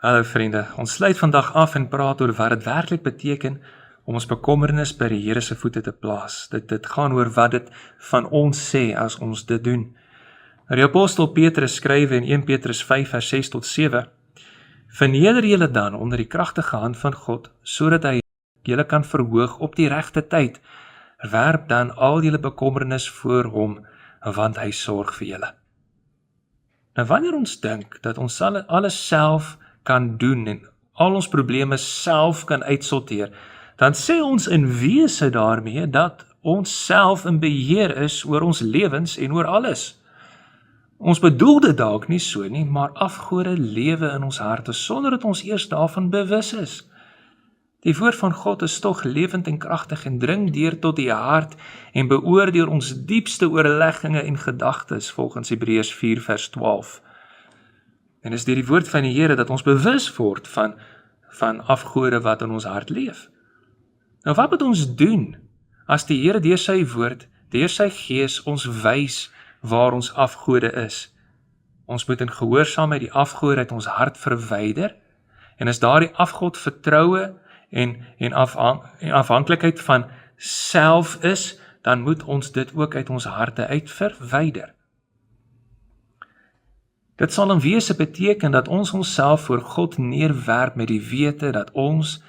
Hallo vriende, ons sluit vandag af en praat oor wat dit werklik beteken om ons bekommernis by die Here se voete te plaas. Dit gaan oor wat dit van ons sê as ons dit doen. Die apostel Petrus skryf in 1 Petrus 5 vers 6 tot 7, Verneder julle dan onder die kragtige hand van God, sodat hy julle kan verhoog op die regte tyd. Werp dan al julle bekommernis voor hom, want hy sorg vir julle. Nou wanneer ons dink dat ons alles self kan doen en al ons probleme self kan uitsorteer, dan sê ons in wese daarmee dat ons self in beheer is oor ons lewens en oor alles. Ons bedoel dit dalk nie so nie, maar afgode lewe in ons harte sonder dat ons eers daarvan bewus is. Die woord van God is tog lewend en kragtig en dring deur tot die hart en beoordeel ons diepste oorlegginge en gedagtes volgens Hebreërs 4 vers 12. En is deur die woord van die Here dat ons bewus word van afgode wat in ons hart leef. Nou wat moet ons doen as die Here deur sy woord, deur sy gees ons wys waar ons afgode is? Ons moet in gehoorsaamheid die afgode uit ons hart verwyder, en as daardie afgod vertroue en afhanklikheid van self is, dan moet ons dit ook uit ons harte uit verwyder. Dit sal in wese beteken dat ons onsself voor God neerwerp met die wete dat ons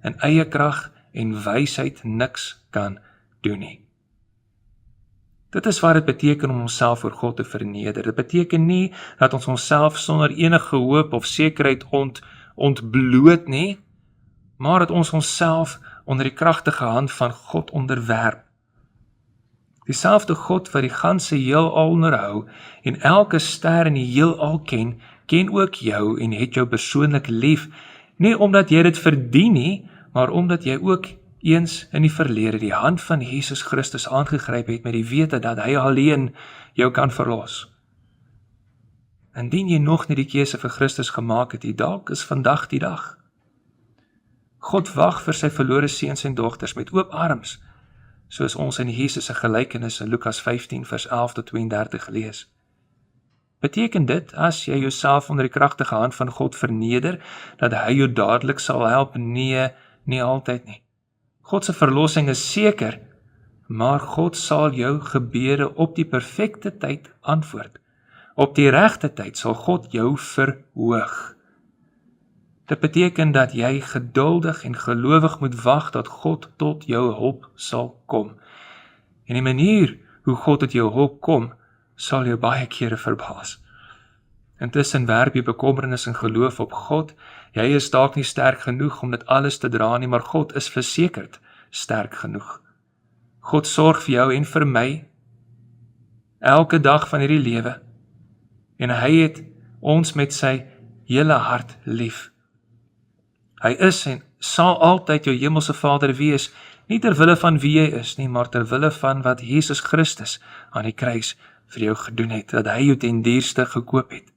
in eie krag en wysheid niks kan doen nie. Dit is wat dit beteken om onsself voor God te verneder. Dit beteken nie dat ons onsself sonder enige hoop of sekerheid ontbloot nie, maar dat ons onsself onder die kragtige hand van God onderwerp. Dieselfde God wat die ganse heelal onderhou en elke ster in die heelal ken ook jou en het jou persoonlik lief, nie omdat jy dit verdien nie, maar omdat jy ook eens in die verlede die hand van Jesus Christus aangegryp het met die wete dat hy alleen jou kan verlos. Indien jy nog nie die keuse vir Christus gemaak het, die dalk is vandag die dag. God wag vir sy verlore seuns en dogters met oop arms, soos ons in Jesus se gelykenis in Lukas 15 vers 11 tot 32 lees. Beteken dit, as jy jouself onder die kragtige hand van God verneder, dat hy jou dadelik sal help? Nee, nie altyd nie. God se verlossing is seker, maar God sal jou gebede op die perfekte tyd antwoord. Op die regte tyd sal God jou verhoog. Dit beteken dat jy geduldig en gelowig moet wag dat God tot jou hulp sal kom. En die manier hoe God tot jou hulp kom, sal jou baie kere verbaas. Intussen werp jy bekommernis en geloof op God. Jy is dalk nie sterk genoeg om dit alles te dra nie, maar God is versekerd sterk genoeg. God sorg vir jou en vir my elke dag van hierdie lewe, en hy het ons met sy hele hart lief. Hy is en sal altyd jou hemelse Vader wees, nie ter wille van wie jy is nie, maar ter wille van wat Jesus Christus aan die kruis vir jou gedoen het, dat hy jou ten duurste gekoop het.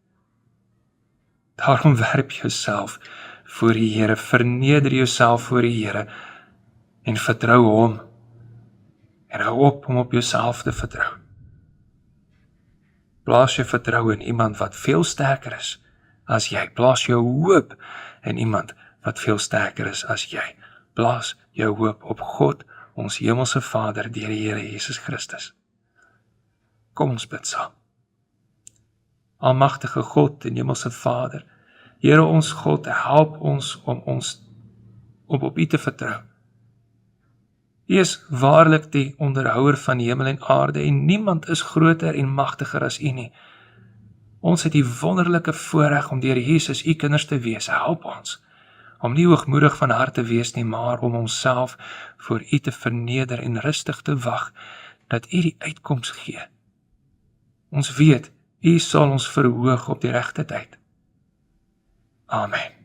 Daarom werp jouself voor die Here, verneder jouself voor die Here en vertrou hom, en hou op om op jouself te vertrou. Plaas jou vertrou in iemand wat veel sterker is as jy. Plaas jou hoop in iemand wat veel sterker is as jy. Plaas jou hoop op God, ons hemelse Vader, deur die Here Jesus Christus. Kom ons bid saam. Almagtige God en hemelse Vader, Here ons God, help ons om op U te vertrou. U is waarlik die onderhouer van hemel en aarde, en niemand is groter en magtiger as U nie. Ons het die wonderlike voorreg om deur Jesus U kinders te wees. Help ons om nie hoogmoedig van hart te wees nie, maar om onsself voor U te verneder en rustig te wag, dat U die uitkoms gee. Ons weet, U sal ons verhoog op die regte tyd. Amen.